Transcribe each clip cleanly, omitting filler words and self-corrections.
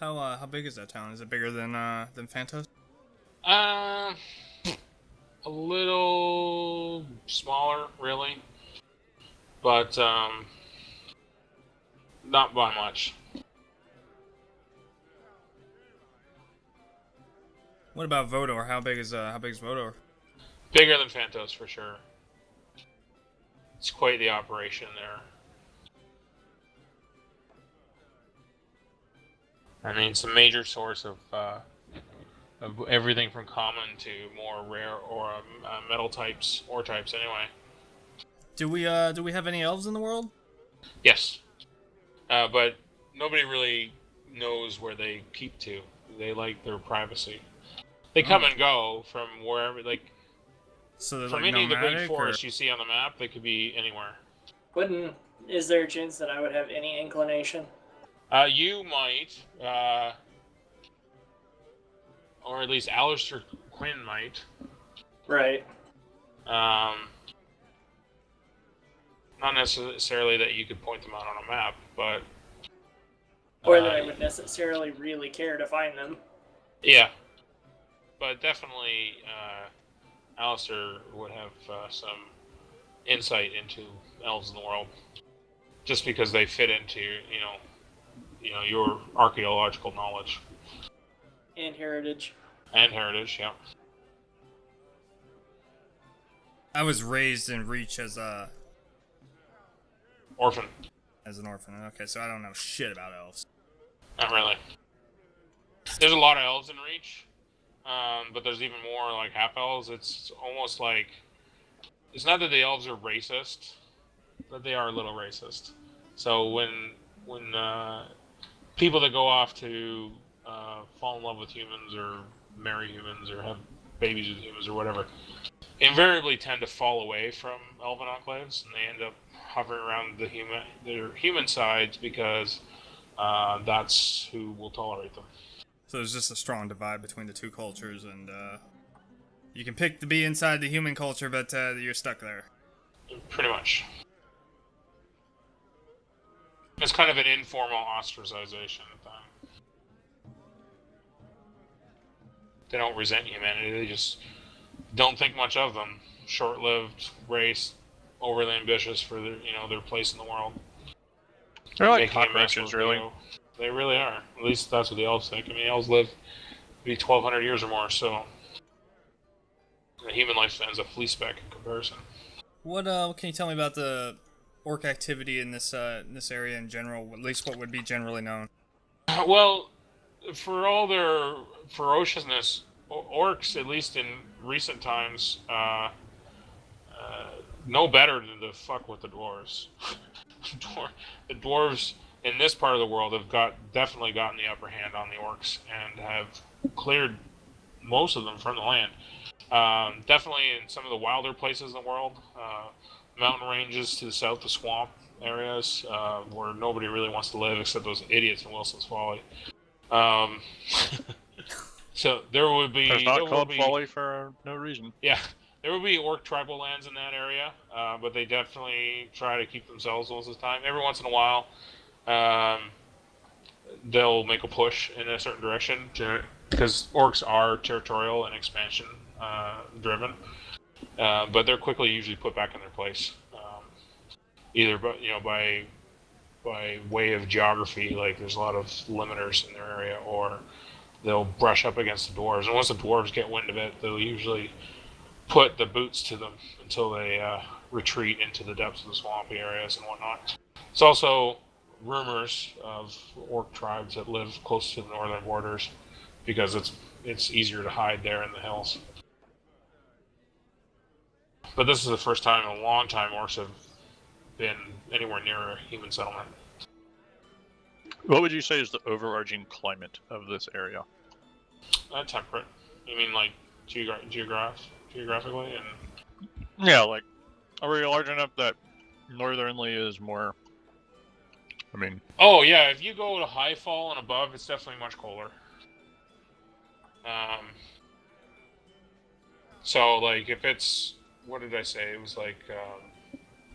How big is that town? Is it bigger than Phantos? Uh, a little smaller, really, but not by much. What about Vodor? How big is Vodor? Bigger than Phantos for sure. It's quite the operation there. I mean, it's a major source of everything from common to more rare or metal types, ore types. Anyway, Do we have any elves in the world? yes, but nobody really knows where they keep to. They like their privacy. They come and go from wherever, like So they're from like any of the big nomadic, or forests you see on the map. They could be anywhere. Is there a chance that I would have any inclination? You might, or at least Allistair Quinn might. Right. Not necessarily that you could point them out on a map, but Or that I would necessarily really care to find them. yeah. But definitely, Allistair would have some insight into elves in the world, just because they fit into your archaeological knowledge And heritage. and heritage. Yeah. I was raised in Reach as Orphan. an orphan. Okay, so I don't know shit about elves. Not really. There's a lot of elves in Reach, but there's even more like half elves. It's almost like it's not that the elves are racist, but they are a little racist. So when people that go off to fall in love with humans or marry humans or have babies with humans or whatever, invariably tend to fall away from elven enclaves, and they end up hovering around their human sides because that's who will tolerate them. So there's just a strong divide between the two cultures, and you can pick to be inside the human culture, but you're stuck there. Pretty much. It's kind of an informal ostracization at the time. They don't resent humanity, they just don't think much of them. Short-lived race, overly ambitious for their place in the world. They're like Making a mess cockroaches, of, really. They really are. At least that's what the elves think. I mean, elves live maybe 1,200 years or more, so the human lifespan's a flea speck in comparison. What can you tell me about the orc activity in this area in general? At least what would be generally known. Well, for all their ferociousness, orcs, at least in recent times, know better than to fuck with the dwarves. The dwarves in this part of the world have definitely gotten the upper hand on the orcs and have cleared most of them from the land. Definitely in some of the wilder places in the world, mountain ranges to the south, the swamp areas where nobody really wants to live except those idiots in Wilson's Folly. So there would be. It's not called Folly for no reason. Yeah, there would be orc tribal lands in that area, but they definitely try to keep themselves most of the time. Every once in a while, they'll make a push in a certain direction because orcs are territorial and expansion driven, but they're quickly usually put back in their place, either by way of geography, like there's a lot of limiters in their area, or they'll brush up against the dwarves, and once the dwarves get wind of it, they'll usually put the boots to them until they retreat into the depths of the swampy areas and whatnot. It's also rumors of orc tribes that live close to the northern borders because it's easier to hide there in the hills. But this is the first time in a long time orcs have been anywhere near a human settlement. What would you say is the overarching climate of this area? Temperate. You mean like geographically? And Yeah, like, are we large enough that northernly is more... I mean... Oh, yeah, if you go to Highfall and above, it's definitely much colder. So, like, if it's... What did I say? It was like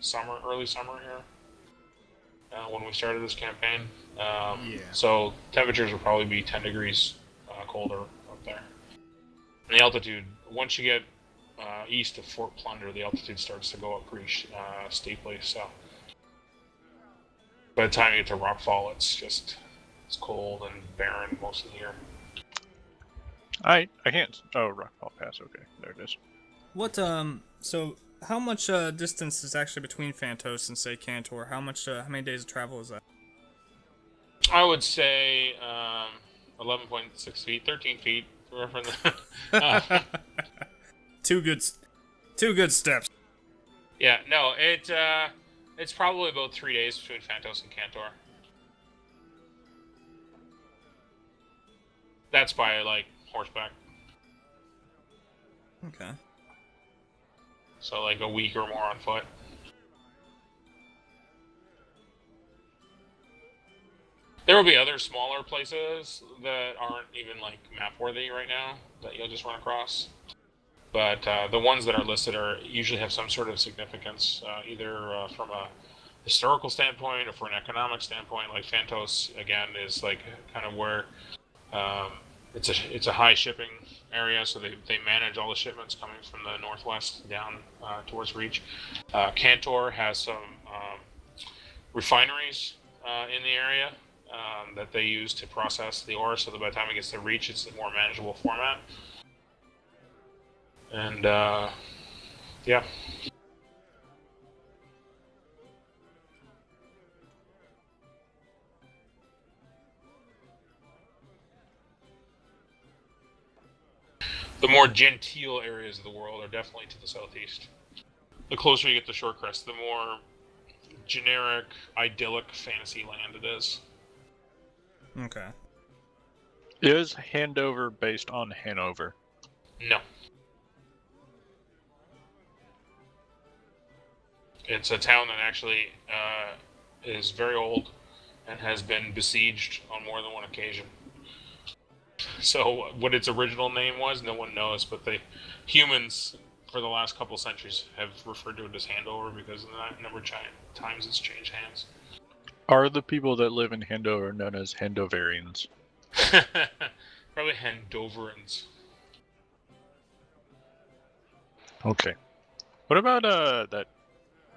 summer, early summer here. when we started this campaign. Yeah. So temperatures will probably be 10 degrees colder up there. And the altitude, once you get east of Fort Plunder, the altitude starts to go up pretty steeply. So by the time you get to Rockfall, it's cold and barren most of the year. I can't. Oh, Rockfall Pass. Okay, there it is. What so how much distance is actually between Phantos and say Cantor? How many days of travel is that? I would say 11.6 feet, 13 feet for reference. Two good steps. Yeah, no, it's probably about 3 days between Phantos and Cantor. That's by like horseback. Okay. So like a week or more on foot. There will be other smaller places that aren't even like map worthy right now that you'll just run across. But the ones that are listed usually have some sort of significance, either from a historical standpoint or from an economic standpoint. Like Phantos again is like kind of where it's a high shipping area, so they manage all the shipments coming from the northwest down towards Reach. Cantor has some refineries in the area that they use to process the ore, so that by the time it gets to Reach, it's a more manageable format. And yeah. The more genteel areas of the world are definitely to the southeast. The closer you get to Shorecrest, the more generic, idyllic fantasy land it is. Okay. Is Handover based on Hanover? No. It's a town that actually is very old and has been besieged on more than one occasion. So what its original name was, no one knows, but the humans for the last couple centuries have referred to it as Handover because of the number of times it's changed hands. Are the people that live in Handover known as Handovarians? Probably Handoverans. Okay. What about that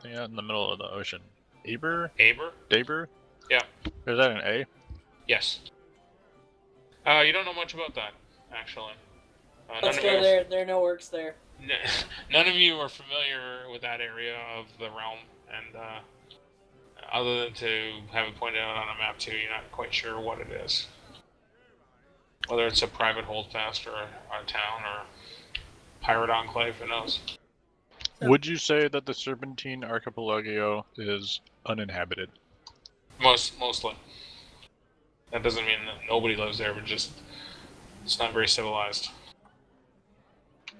thing out in the middle of the ocean? Aber? Daber? Yeah. Is that an A? Yes. You don't know much about that, actually. Let's go there. There are no orcs there. None of you are familiar with that area of the realm, and other than to have it pointed out on a map too, you're not quite sure what it is. Whether it's a private holdfast or a town or pirate enclave, who knows? Would you say that the Serpentine Archipelago is uninhabited? Mostly. That doesn't mean that nobody lives there, but just it's not very civilized.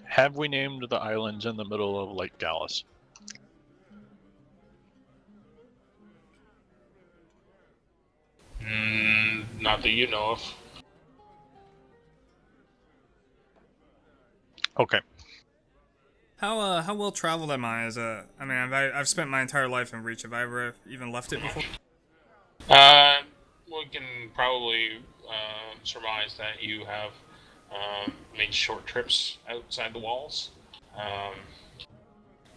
Have we named the islands in the middle of Lake Gallus? Not that you know of. Okay. How well traveled am I as a? I mean, I've spent my entire life in Reach. Have I ever even left it before? We can probably surmise that you have made short trips outside the walls.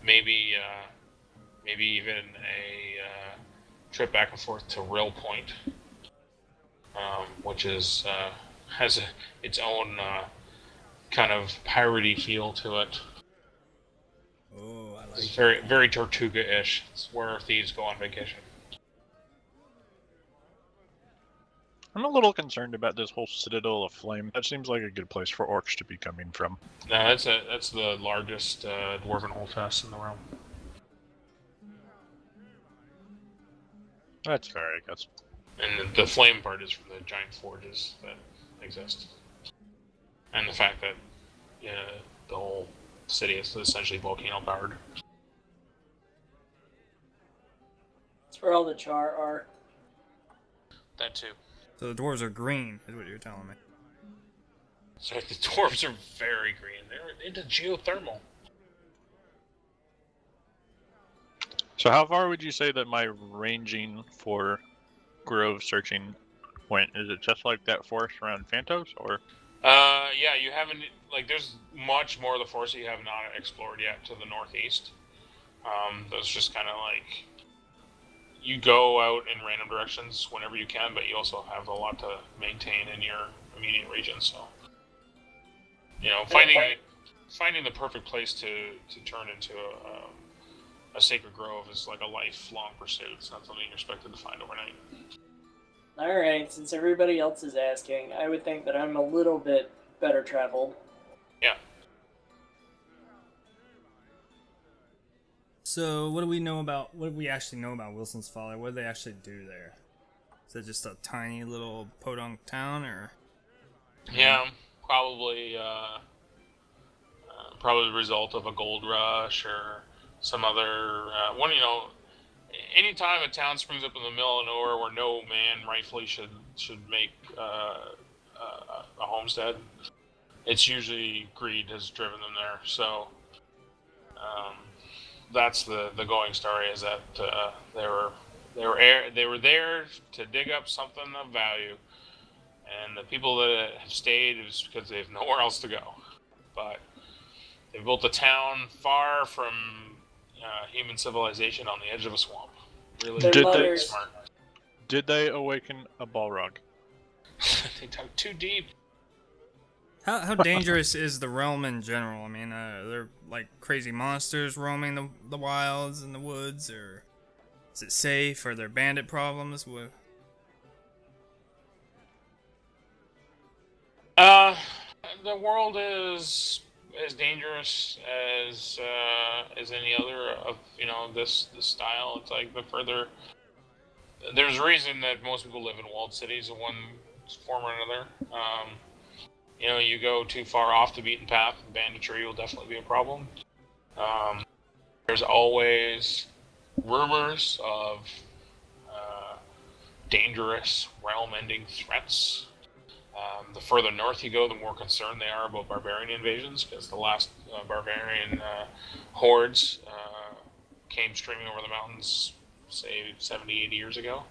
Maybe even a trip back and forth to Rill Point, which has its own kind of piratey feel to it. Oh, I like It's very, very Tortuga-ish. It's where thieves go on vacation. I'm a little concerned about this whole Citadel of Flame. That seems like a good place for orcs to be coming from. No, that's the largest dwarven holdfast in the realm. That's fair, I guess. And the flame part is from the giant forges that exist. And the fact that the whole city is essentially volcano powered. That's where all the char are. That too. So the dwarves are green, is what you're telling me. So the dwarves are very green. They're into geothermal. So how far would you say that my ranging for grove searching went? Is it just like that forest around Phantos, or? Yeah, you haven't, like, there's much more of the forest that you have not explored yet to the northeast. That's just kind of like, you go out in random directions whenever you can, but you also have a lot to maintain in your immediate region, so. You know, finding the perfect place to turn into a sacred grove is like a lifelong pursuit. It's not something you're expected to find overnight. Alright, since everybody else is asking, I would think that I'm a little bit better traveled. Yeah. So, what do we actually know about Wilson's Folly? What do they actually do there? Is it just a tiny little podunk town, or? Yeah, probably the result of a gold rush or some other one. You know, anytime a town springs up in the middle of nowhere where no man rightfully should make a homestead, it's usually greed has driven them there. So that's the going story, is that they were there to dig up something of value, and the people that have stayed is because they have nowhere else to go. But they built a town far from human civilization on the edge of a swamp. Really smart. Did they awaken a Balrog? They dug too deep. How dangerous is the realm in general? I mean, they're like crazy monsters roaming the wilds and the woods, or is it safe? Are there bandit problems? The world is as dangerous as any other of this style. It's like the further there's a reason that most people live in walled cities in one form or another. You go too far off the beaten path, banditry will definitely be a problem. There's always rumors of dangerous realm-ending threats. The further north you go, the more concerned they are about barbarian invasions, because the last barbarian hordes came streaming over the mountains, say, 70, 80 years ago.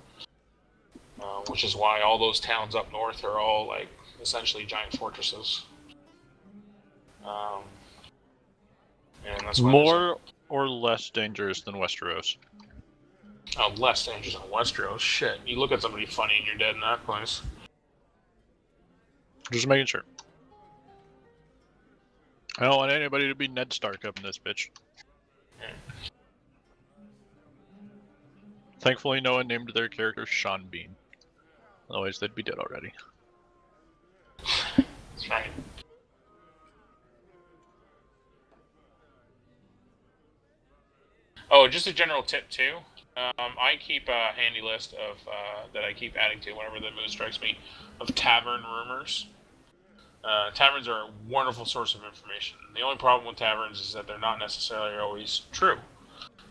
Which is why all those towns up north are all, like, essentially giant fortresses. And that's why more or less dangerous than Westeros? Oh, less dangerous than Westeros? Shit, you look at somebody funny and you're dead in that place. Just making sure. I don't want anybody to be Ned Stark up in this bitch. Yeah. Thankfully, no one named their character Sean Bean. Otherwise, they'd be dead already. That's right. Oh, just a general tip too. I keep a handy list of that I keep adding to whenever the mood strikes me, of tavern rumors. Taverns are a wonderful source of information. The only problem with taverns is that they're not necessarily always true,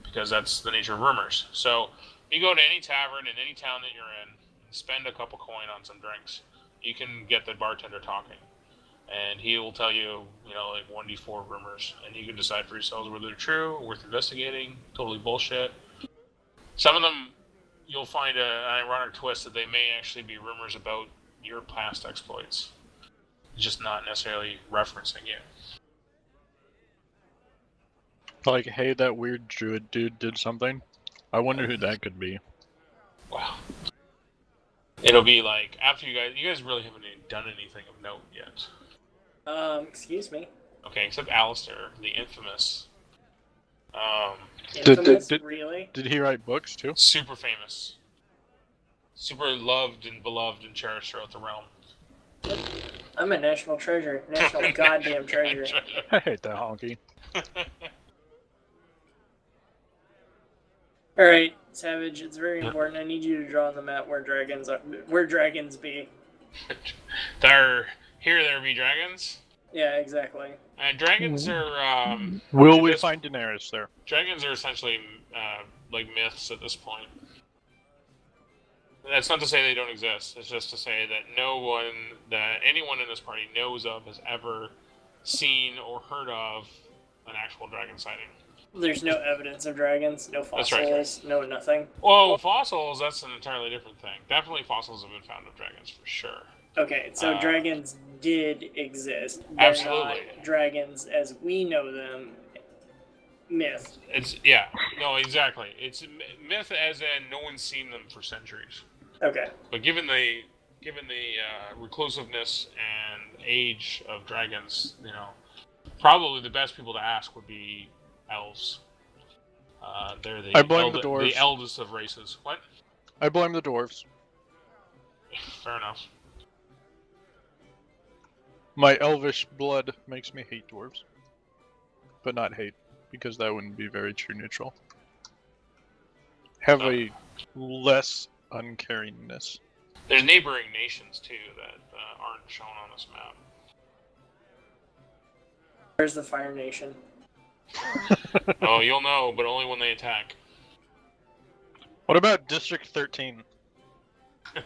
because that's the nature of rumors. So you go to any tavern in any town that you're in, spend a couple coin on some drinks, you can get the bartender talking, and he will tell you, like 1d4 rumors, and you can decide for yourselves whether they're true, worth investigating, totally bullshit. Some of them, you'll find an ironic twist that they may actually be rumors about your past exploits, just not necessarily referencing you. Like, hey, that weird druid dude did something. I wonder who that could be. Wow. It'll be like, after you guys really haven't done anything of note yet. Excuse me. Okay, except Allistair, the infamous. Infamous, really? Did he write books too? Super famous. Super loved and beloved and cherished throughout the realm. I'm a national treasure. National goddamn treasure. I hate that honky. Alright, Savage, it's very important. I need you to draw on the map where dragons be. There be dragons. Yeah, exactly. Dragons are. Will we find Daenerys there? Dragons are essentially like myths at this point. That's not to say they don't exist. It's just to say that anyone in this party knows of has ever seen or heard of an actual dragon sighting. There's no evidence of dragons, no That's fossils, right. no nothing. Well, fossils, that's an entirely different thing. Definitely fossils have been found of dragons, for sure. Okay, so dragons did exist. They're Absolutely. not dragons as we know them. Myth. No, exactly. It's myth as in no one's seen them for centuries. Okay. But given the reclusiveness and age of dragons, probably the best people to ask would be elves. They're I blame the dwarves. the eldest of races. What? I blame the dwarves. Fair enough. My elvish blood makes me hate dwarves. But not hate, because that wouldn't be very true neutral. Have a less uncaringness. There's neighboring nations, too, that aren't shown on this map. Where's the Fire Nation? Oh, you'll know, but only when they attack. What about District 13? What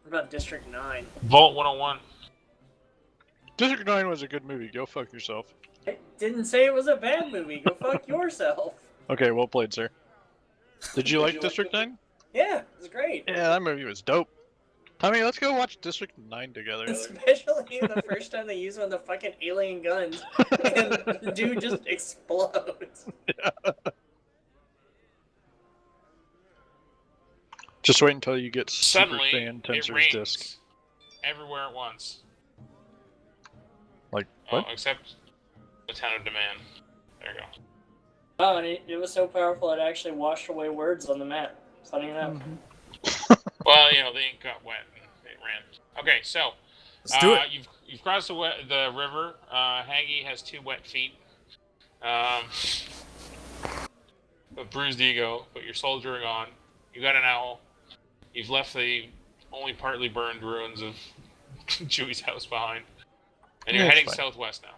about District 9? Vault 101. District 9 was a good movie, go fuck yourself. I didn't say it was a bad movie. Go fuck yourself. Okay, well played, sir. Did you like District 9? Yeah, it was great. Yeah, that movie was dope. Tommy, let's go watch District 9 together. Especially the first time they use one of the fucking alien guns, and the dude just explodes. Yeah. Just wait until you get Suddenly, Super Saiyan it Tensor's rains disc. everywhere at once. Like, what? Oh, except the town of Demand. There you go. Oh, and it was so powerful it actually washed away words on the map. Funny enough. Well, the ink got wet and it ran. Okay, so Let's do it. You've crossed the river. Hagii has 2 wet feet. A bruised ego, but you're soldiering on. You got an owl. You've left the only partly burned ruins of Chewie's house behind. And you're heading southwest now.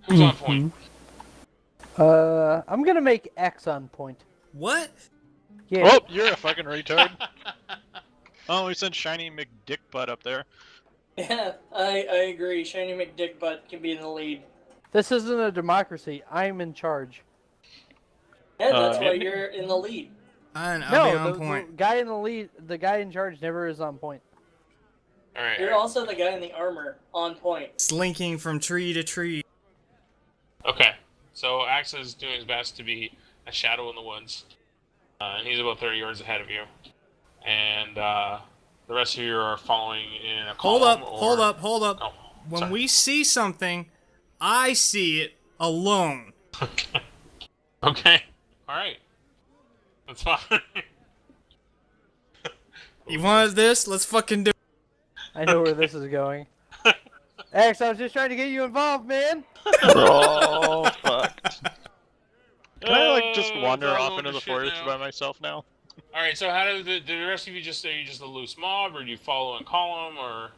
Who's on point? I'm gonna make X on point. What? Yeah. Oh, you're a fucking retard. Oh, we sent Shiny McDickbutt up there. Yeah, I agree. Shiny McDickbutt can be in the lead. This isn't a democracy. I'm in charge. Yeah, that's why you're in the lead. I'll be No, on the point. guy in the lead, the guy in charge never is on point. Alright. You're also the guy in the armor, on point. Slinking from tree to tree. Okay. So Axe is doing his best to be a shadow in the woods. And he's about 30 yards ahead of you. And the rest of you are following in a column. Hold up. Oh, When sorry. we see something, I see it alone. Okay. Alright. That's fine. You wanted this? Let's fucking do it. I know where this is going. X, I was just trying to get you involved, man. Oh, fuck. Can I, just wander it's all off going into to the shit forest now. by myself now? Alright, so how do the rest of you are you just a loose mob, or do you follow in column, or...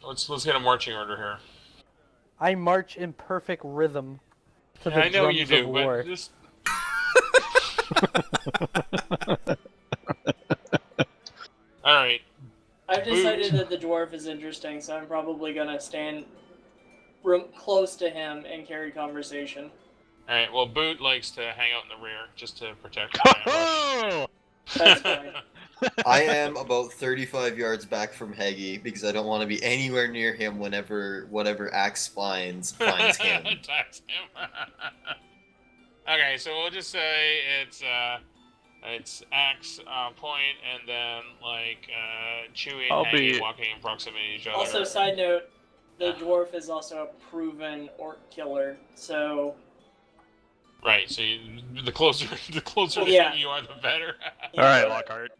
Let's get a marching order here. I march in perfect rhythm to the I know drums you do, of war. but just... Alright. I've decided that the dwarf is interesting, so I'm probably gonna stand close to him and carry conversation. Alright, well, Boot likes to hang out in the rear, just to protect the ambush. Oh! That's fine. I am about 35 yards back from Hagii because I don't want to be anywhere near him whenever whatever axe finds him. Attacks him. Okay, so we'll just say it's Axe point, and then Chewie and I'll Hagii be- walking in proximity to each other. Also, side note, the dwarf is also a proven orc killer, so... Right, so the closer Yeah. you are, the better. Alright, Lockhart.